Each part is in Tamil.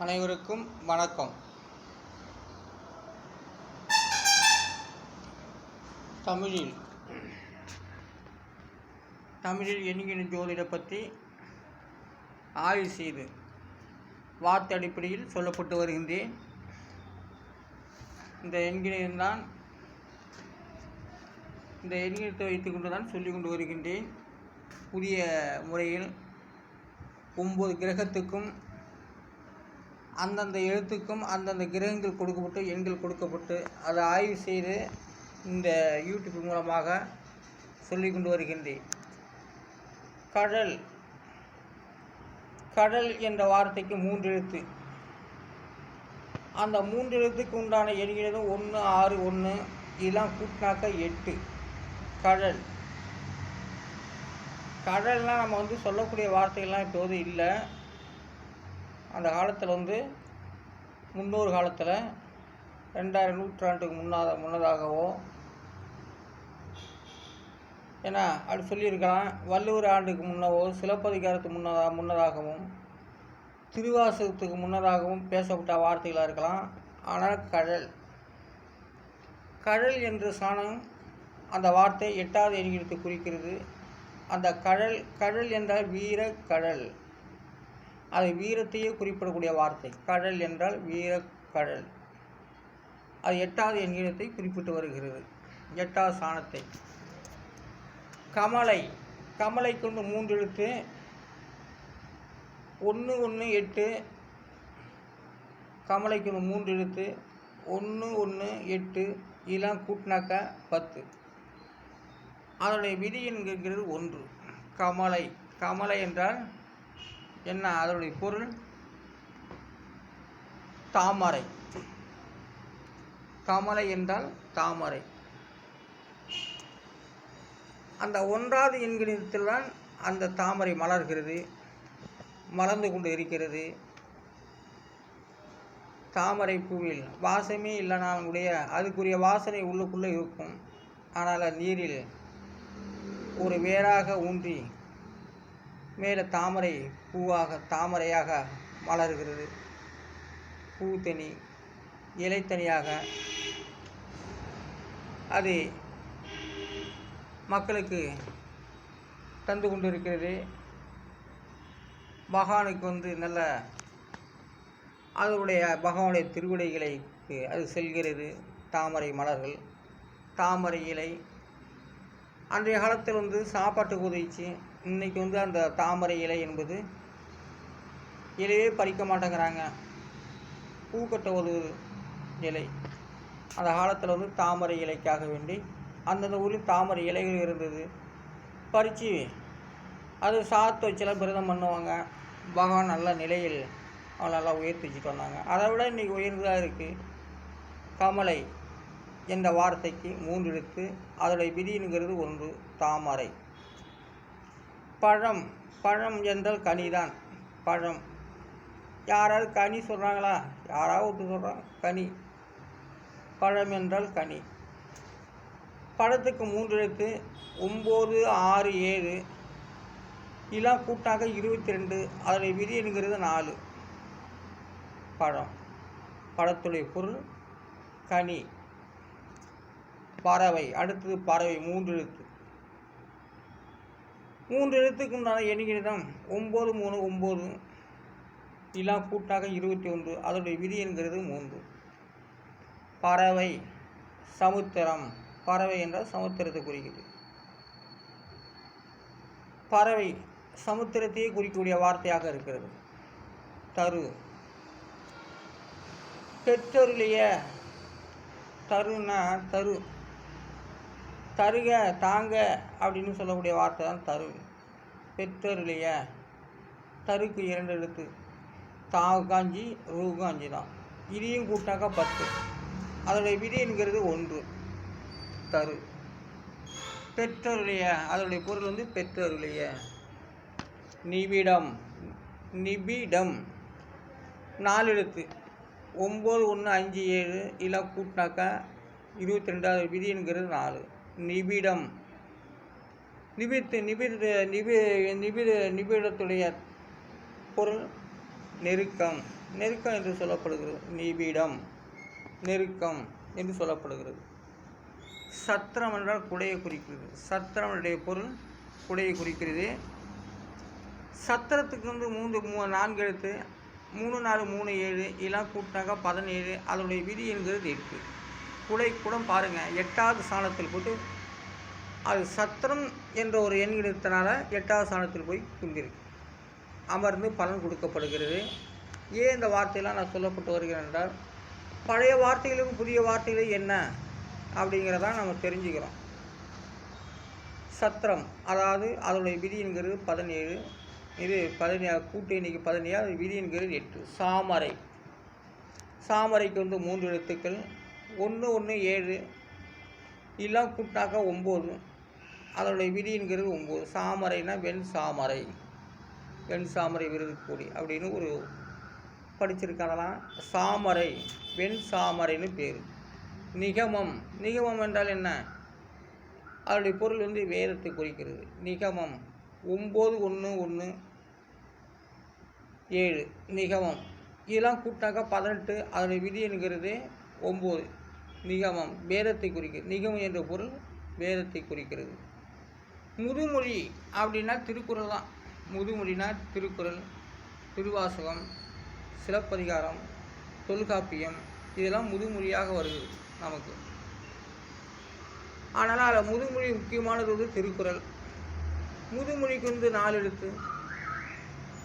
அனைவருக்கும் வணக்கம். தமிழில் எண்கிற ஜோதிட பற்றி ஆய்வு செய்து வார்த்தை அடிப்படையில் சொல்லப்பட்டு வருகின்றேன். இந்த எண்கிணத்தை வைத்து கொண்டு தான் சொல்லிக் கொண்டு வருகின்றேன். புதிய முறையில் 9 கிரகத்துக்கும் அந்தந்த எழுத்துக்கும் அந்தந்த கிரகங்கள் கொடுக்கப்பட்டு எண்கள் கொடுக்கப்பட்டு அதை ஆய்வு செய்து இந்த யூடியூப் மூலமாக சொல்லிக் கொண்டு வருகின்றேன். கடல் என்ற வார்த்தைக்கு 3 எழுத்து. அந்த 3 எழுத்துக்கு உண்டான எண்கிறதும் 1, 6, 1 இதெல்லாம் கூட்டினாக்க 8. கடல்னால் நம்ம சொல்லக்கூடிய வார்த்தைகள்லாம் இப்போது இல்லை. அந்த காலத்தில் முன்னொரு காலத்தில் 2000 நூற்றாண்டுக்கு முன்னதாகவோ ஏன்னா அப்படி சொல்லியிருக்கலாம். வள்ளுவர் ஆண்டுக்கு முன்னவோ சிலப்பதிகாரத்துக்கு முன்னதாகவும் திருவாசகத்துக்கு முன்னதாகவும் பேசப்பட்ட வார்த்தைகளாக இருக்கலாம். ஆனால் கடல் என்ற சாணம் அந்த வார்த்தை 8வது எண்கிணத்தை குறிக்கிறது. அந்த கடல் என்றால் வீரக்கடல், அது வீரத்தையே குறிப்பிடக்கூடிய வார்த்தை. கடல் என்றால் வீரக்கடல், அது 8வது எண்கிணத்தை குறிப்பிட்டு வருகிறது. 8வது சாணத்தை. கமலை கொண்டு 3 எழுத்து. 1, 1, 8. கமலைக்கு 3 எழுத்து. 1, 1, 8 இதெல்லாம் கூட்டினாக்க 10. அதனுடைய விதி என்கிறது 1. கமலை என்றால் என்ன? அதனுடைய பொருள் தாமரை. கமலை என்றால் தாமரை. அந்த 1வது எண்கிணத்தில் தான் அந்த தாமரை மலர்கிறது, மலர்ந்து கொண்டு இருக்கிறது. தாமரை பூவில் வாசமே இல்லைனாலுடைய அதுக்குரிய வாசனை உள்ளுக்குள்ளே இருக்கும். ஆனால் நீரில் ஒரு வேராக ஊன்றி மேலே தாமரையாக மலர்கிறது. பூ தனி, இலை தனியாக அது மக்களுக்கு தந்து கொண்டு இருக்கிறது. பகவானுக்கு நல்ல அதனுடைய பகவானுடைய திருவிடைகளுக்கு அது செல்கிறது. தாமரை மலர்கள், தாமரை இலை. அன்றைய காலத்தில் சாப்பாட்டுக்கு உதவிச்சு. இன்றைக்கி அந்த தாமரை இலை என்பது இலையே பறிக்க மாட்டேங்கிறாங்க. பூக்கட்ட ஒரு இலை. அந்த காலத்தில் தாமரை இலைக்காக வேண்டி அந்தந்த ஊரில் தாமரை இலைகள் இருந்தது. பறித்து அது சாத்து வச்செல்லாம் பிரதம் பண்ணுவாங்க. பகவான் நல்ல நிலையில் அவன் நல்லா உயர்த்தி வச்சுட்டு வந்தாங்க. அதை விட இன்றைக்கி உயர்ந்ததாக இருக்குது. கமலை என்ற வார்த்தைக்கு 3 எழுத்து. அதோடைய விதிங்கிறது 1. தாமரை. பழம் என்றால் கனிதான். பழம் யாராவது கனி சொல்கிறாங்களா? யாராவது சொல்கிறாங்க கனி. பழம் என்றால் கனி. பழத்துக்கு 3 எழுத்து. 9, 6, 7 இதெல்லாம் கூட்டாக 22. அதோடைய விதி என்கிறது 4. பழத்துடைய பொருள் கனி. பறவை. அடுத்தது பறவை 3 எழுத்து. 3 எழுத்துக்கு உண்டான எண்கிணம் 9, 3, 9 இதெல்லாம் கூட்டாக 21. அதோடைய விதி என்கிறது 3. பறவை. சமுத்திரம். பறவை என்றால் சமுத்திரத்தை குறிக்கிறது. பறவை சமுத்திரத்தையே குறிக்கக்கூடிய வார்த்தையாக இருக்கிறது. பெற்றொருளிய. தருன்னா தருக தாங்க அப்படின்னு சொல்லக்கூடிய வார்த்தை தான் தரு. பெற்றொருளிய. தருக்கு 2 எழுத்து. தாவுக்கு 5, ரூக்கு 5 தான். இதையும் கூட்டாக்க 10. அதோடைய விதி என்கிறது 1. தரு. பெற்றொருளிய. அதோடைய பொருள் பெற்றொருளிய. நிபிடம். 4 எழுத்து. 9, 1, 5, 7 இதெல்லாம் கூட்டினாக்கா 22. விதி என்கிறது 4. நிபிடம். நிபிடத்துடைய பொருள் நெருக்கம், நெருக்கம் என்று சொல்லப்படுகிறது. நிபிடம், நெருக்கம் என்று சொல்லப்படுகிறது. சத்திரம் என்றால் குடையை குறிக்கிறது. சத்திரமுடைய பொருள் குடையை குறிக்கிறது. சத்திரத்துக்கு வந்து 4 எழுத்து 3 4 3 7 இதெல்லாம் கூட்டினாக்கா 17. அதனுடைய விதி என்கிறது 8. குடை கூட பாருங்கள் 8வது ஸ்தானத்தில் போட்டு அது சத்திரம் என்ற ஒரு எண் எடுத்தனால 8வது ஸ்தானத்தில் போய் குந்திருக்கு அமர்ந்து பலன் கொடுக்கப்படுகிறது. ஏன் இந்த வார்த்தையெல்லாம் நான் சொல்லப்பட்டு வருகிறேன் என்றால், பழைய வார்த்தைகளுக்கும் புதிய வார்த்தைகளும் என்ன அப்படிங்கிறதான் நம்ம தெரிஞ்சுக்கிறோம். சத்திரம் அதாவது அதனுடைய விதி என்கிறது 17. இது 17 கூட்டு எண்ணிக்கை 17, அது விதி என்கிறது 8. சாமரை, சாமரைக்கு வந்து 3 எழுத்துக்கள் 1 1 7 எல்லாம் கூட்டாக்கா 9. அதனுடைய விதி என்கிறது 9. சாமரைனா வெண் சாமரை, வெண் சாமரை விருது கூடி அப்படின்னு ஒரு படிச்சிருக்காங்களாம். சாமரை வெண் சாமரைன்னு பேர். நிகமம், நிகமம் என்றால் என்ன? அதனுடைய பொருள் வந்து வேதத்தை குறிக்கிறது. நிகமம் 9 1 1 7 நிகமம் இதெல்லாம் கூட்டாக்கா 18. அதனுடைய விதி என்கிறது 9. நிகமம் வேதத்தை குறிக்கிறது. நிகமம் என்ற பொருள் வேதத்தை குறிக்கிறது. முதுமொழி அப்படின்னா திருக்குறள் தான். முதுமொழினா திருக்குறள், திருவாசகம், சிலப்பதிகாரம், தொல்காப்பியம் இதெல்லாம் முதுமொழியாக வருகிறது நமக்கு. ஆனால் அதில் முதுமொழி முக்கியமானது வந்து திருக்குறள். முதுமொழிக்கு வந்து 4 எழுத்து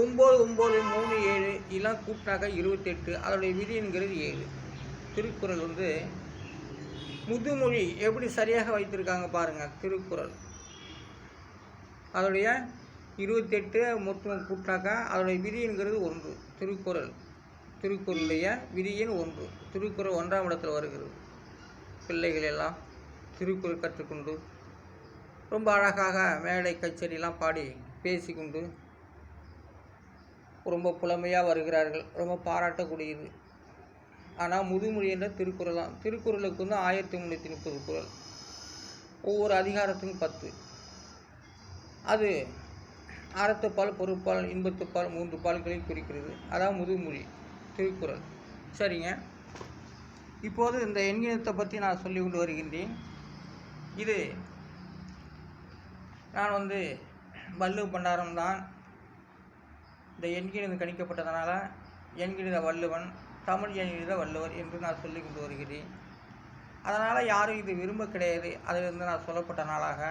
9 9 3 7 இதெல்லாம் கூட்டினாக்கா 28. அதனுடைய விதி என்கிறது 7. திருக்குறள் வந்து முதுமொழி எப்படி சரியாக வைத்திருக்காங்க பாருங்கள். திருக்குறள் அதனுடைய 28 மொத்தம் கூட்டினாக்கா அதனுடைய விதி என்கிறது 1. திருக்குறள், திருக்குறளுடைய விதி எண் 1. திருக்குறள் 1ஆம் இடத்தில் வருகிறது. பிள்ளைகள் எல்லாம் திருக்குறள் கற்றுக்கொண்டு ரொம்ப அழகாக மேடை கச்சேரியெல்லாம் பாடி பேசிக்கொண்டு ரொம்ப புலமையாக வருகிறார்கள். ரொம்ப பாராட்டக்கூடியது. ஆனால் முதுமொழி என்ற திருக்குறள் தான். திருக்குறளுக்கு வந்து 1330 குறள், ஒவ்வொரு அதிகாரத்துக்கும் 10. அது அறத்துப்பால், பொருட்பால், இன்பத்துப்பால் 3 பால்களை குறிக்கிறது. அதான் முதுமொழி திருக்குறள். சரிங்க, இப்போது இந்த எண்கிணத்தை பற்றி நான் சொல்லி கொண்டு வருகின்றேன். இது நான் வந்து வள்ளுவ பண்டாரம் தான். இந்த எண்கிணது கணிக்கப்பட்டதனால எண்கிணித வள்ளுவன், தமிழ் எண்கிணித வள்ளுவர் என்று நான் சொல்லி கொண்டு வருகிறேன். அதனால் யாரும் இது விரும்ப கிடையாது, அதிலிருந்து நான் சொல்லப்பட்ட நாளாக.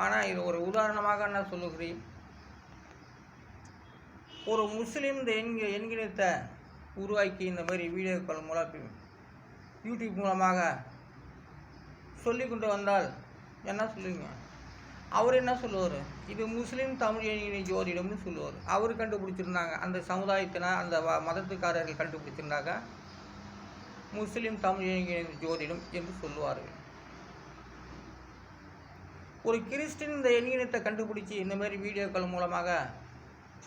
ஆனால் இது ஒரு உதாரணமாக நான் சொல்லுகிறேன். ஒரு முஸ்லீம் இந்த எண்கிணத்தை உருவாக்கி இந்த மாதிரி வீடியோக்கள் மூலம் யூடியூப் மூலமாக சொல்லி கொண்டு வந்தால் என்ன சொல்லுவீங்க? அவர் என்ன சொல்லுவார்? இது முஸ்லீம் தமிழ் எண்கிணை ஜோதிடம்னு சொல்லுவார். அவர் கண்டுபிடிச்சிருந்தாங்க, அந்த சமுதாயத்தினர் அந்த மதத்துக்காரர்கள் கண்டுபிடிச்சிருந்தாங்க முஸ்லீம் தமிழ் எண்கிணை ஜோதிடம் என்று சொல்லுவார்கள். ஒரு கிறிஸ்டின் இந்த எண்கிணத்தை கண்டுபிடிச்சி இந்த மாதிரி வீடியோக்கள் மூலமாக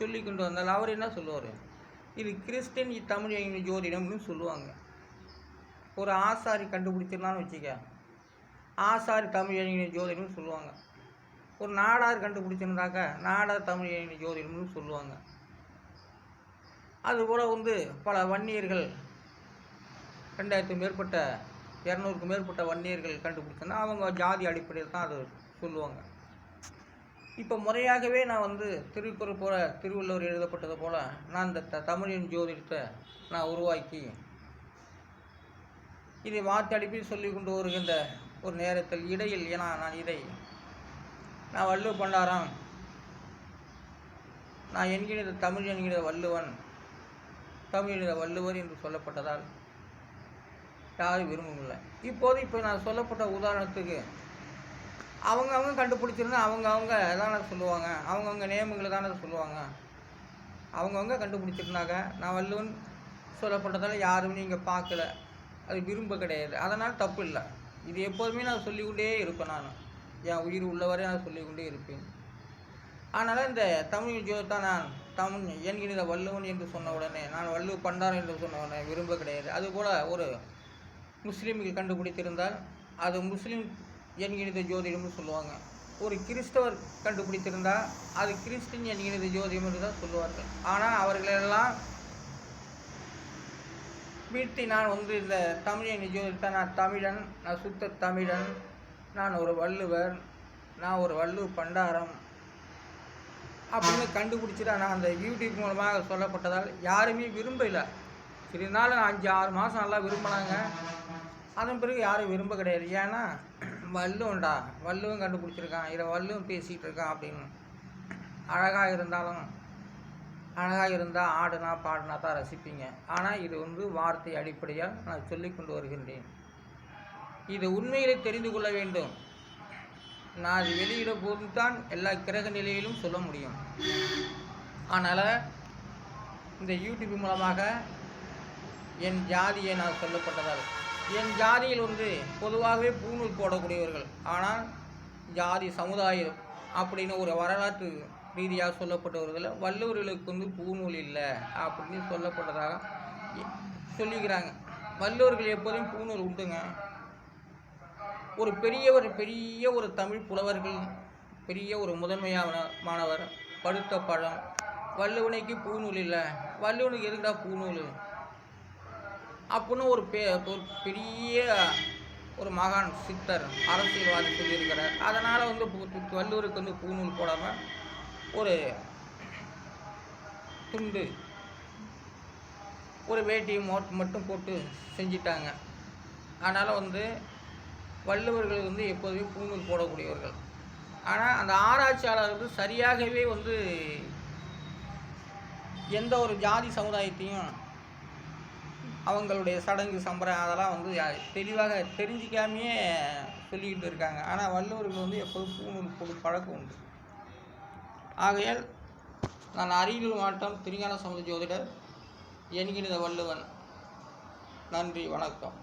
சொல்லி கொண்டு வந்தால் அவர் என்ன சொல்லுவார்? இது கிறிஸ்டின் தமிழ் எண்கிணை ஜோதிடம்னு சொல்லுவாங்க. ஒரு ஆசாரி கண்டுபிடிச்சிருந்தான்னு வச்சுக்க, ஆசாரி தமிழ் எண்கிணை ஜோதிடம்னு சொல்லுவாங்க. ஒரு நாடார் கண்டுபிடிச்சிருந்தாக்கா நாடார் தமிழ் எண்கிணை ஜோதிடம்னு சொல்லுவாங்க. அதுபோல் வந்து பல வன்னியர்கள் 2000க்கும் மேற்பட்ட 200க்கும் மேற்பட்ட வன்னியர்கள் கண்டுபிடிச்சோன்னா அவங்க ஜாதி அடிப்படையில் தான் அது சொல்லுவாங்க. இப்போ முறையாகவே நான் வந்து திருக்குறள் போல, திருவள்ளுவர் எழுதப்பட்டது போல் நான் இந்த தமிழின் ஜோதிடத்தை நான் உருவாக்கி இதை வார்த்தை அடிப்பில் சொல்லி கொண்டு வருகின்ற ஒரு நேரத்தில் இடையில், ஏன்னா நான் வள்ளுவ பண்டாரம், நான் என்கிற தமிழ் என்கிற வள்ளுவன், தமிழ் என்கிற வள்ளுவர் என்று சொல்லப்பட்டதால் யாரும் விரும்பவில்லை. இப்போ நான் சொல்லப்பட்ட உதாரணத்துக்கு அவங்கவுங்க கண்டுபிடிச்சிருந்தா அவங்கவுங்க தானே சொல்லுவாங்க, அவங்கவுங்க நேமங்களை தானே சொல்லுவாங்க. அவங்கவுங்க கண்டுபிடிச்சிருந்தாங்க. நான் வள்ளுவன் சொல்லப்பட்டதால் யாரும் நீங்கள் பார்க்கல, அது விரும்ப கிடையாது. அதனால் தப்பு இல்லை. இது எப்போதுமே நான் சொல்லிக்கொண்டே இருப்பேன். நான் என் உயிர் உள்ளவரை நான் சொல்லிக்கொண்டே இருப்பேன். அதனால் இந்த தமிழ் ஜோதிடத்தை நான் தமிழ் என்கிற வள்ளுவன் என்று சொன்ன உடனே, நான் வள்ளுவ பண்டாரம் என்று சொன்ன உடனே விரும்ப கிடையாது. அதுபோல் ஒரு முஸ்லீம்கள் கண்டுபிடித்திருந்தால் அது முஸ்லீம் என்கிற ஜோதிடம்னு சொல்லுவாங்க. ஒரு கிறிஸ்தவர் கண்டுபிடித்திருந்தால் அது கிறிஸ்டின் என்கிறது ஜோதிடம் என்று தான் சொல்லுவார்கள். ஆனால் அவர்களெல்லாம் வீழ்த்தி நான் இந்த தமிழ் என்கிற ஜோதிடத்தை நான் தமிழன், நான் சுத்த தமிழன், நான் ஒரு வள்ளுவர், நான் ஒரு வள்ளுவ பண்டாரம் அப்படின்னு கண்டுபிடிச்சிட்டு நான் அந்த யூடியூப் மூலமாக சொல்லப்பட்டதால் யாருமே விரும்பலை. இருந்தாலும் 5-6 மாதம் நல்லா விரும்பினாங்க. அதன் பிறகு யாரும் விரும்ப கிடையாது. ஏன்னா வள்ளுவன்டா, வள்ளுவன் கண்டுபிடிச்சிருக்கான், இதை வள்ளுவன் பேசிகிட்டு இருக்கான் அப்படின்னு. அழகாக இருந்தால் ஆடுனா பாடுனா தான் ரசிப்பீங்க. ஆனால் இது வார்த்தை அடிப்படையாக நான் சொல்லி கொண்டு வருகின்றேன். இது உண்மைகளை தெரிந்து கொள்ள வேண்டும். நான் அது வெளியிட போது தான் எல்லா கிரக நிலையிலும் சொல்ல முடியும். அதனால் இந்த யூடியூப் மூலமாக என் ஜாதியை நான் சொல்லப்பட்டதால், என் ஜாதியில் பொதுவாகவே பூநூல் போடக்கூடியவர்கள். ஆனால் ஜாதி சமுதாயம் அப்படின்னு ஒரு வரலாற்று ரீதியாக சொல்லப்பட்டவர்களில் வள்ளுவர்களுக்கு பூநூல் இல்லை அப்படின்னு சொல்லப்பட்டதாக சொல்லிக்கிறாங்க. வள்ளுவர்கள் எப்போதும் பூநூல் உண்டுங்க. ஒரு பெரிய ஒரு தமிழ் புலவர்கள், பெரிய ஒரு முதன்மையானவர் படுத்த பழம், வள்ளுவனைக்கு பூநூல் இல்லை, வள்ளுவனுக்கு எதுக்குடா பூநூல் அப்படின்னு ஒரு பெரிய ஒரு மகான் சித்தர் அரசியல்வாதி சொல்லியிருக்கிறார். அதனால் வள்ளுவருக்கு பூநூல் போடாமல் ஒரு துண்டு, ஒரு வேட்டியை மட்டும் போட்டு செஞ்சிட்டாங்க. அதனால் வள்ளுவர்கள் எப்போதுமே பூநூல் போடக்கூடியவர்கள். ஆனால் அந்த ஆராய்ச்சியாளர்கள் சரியாகவே எந்த ஒரு ஜாதி சமுதாயத்தையும் அவங்களுடைய சடங்கு சம்பிரதாயம் அதெல்லாம் தெளிவாக தெரிஞ்சிக்காமையே சொல்லிக்கிட்டு இருக்காங்க. ஆனால் வள்ளுவர்கள் எப்போதும் பூநூல் போடு பழக்கம் உண்டு. ஆகையால் நான் அரியலூர் மாவட்டம் திருஞான சம்பந்த ஜோதிடர் என்கிற வள்ளுவன். நன்றி, வணக்கம்.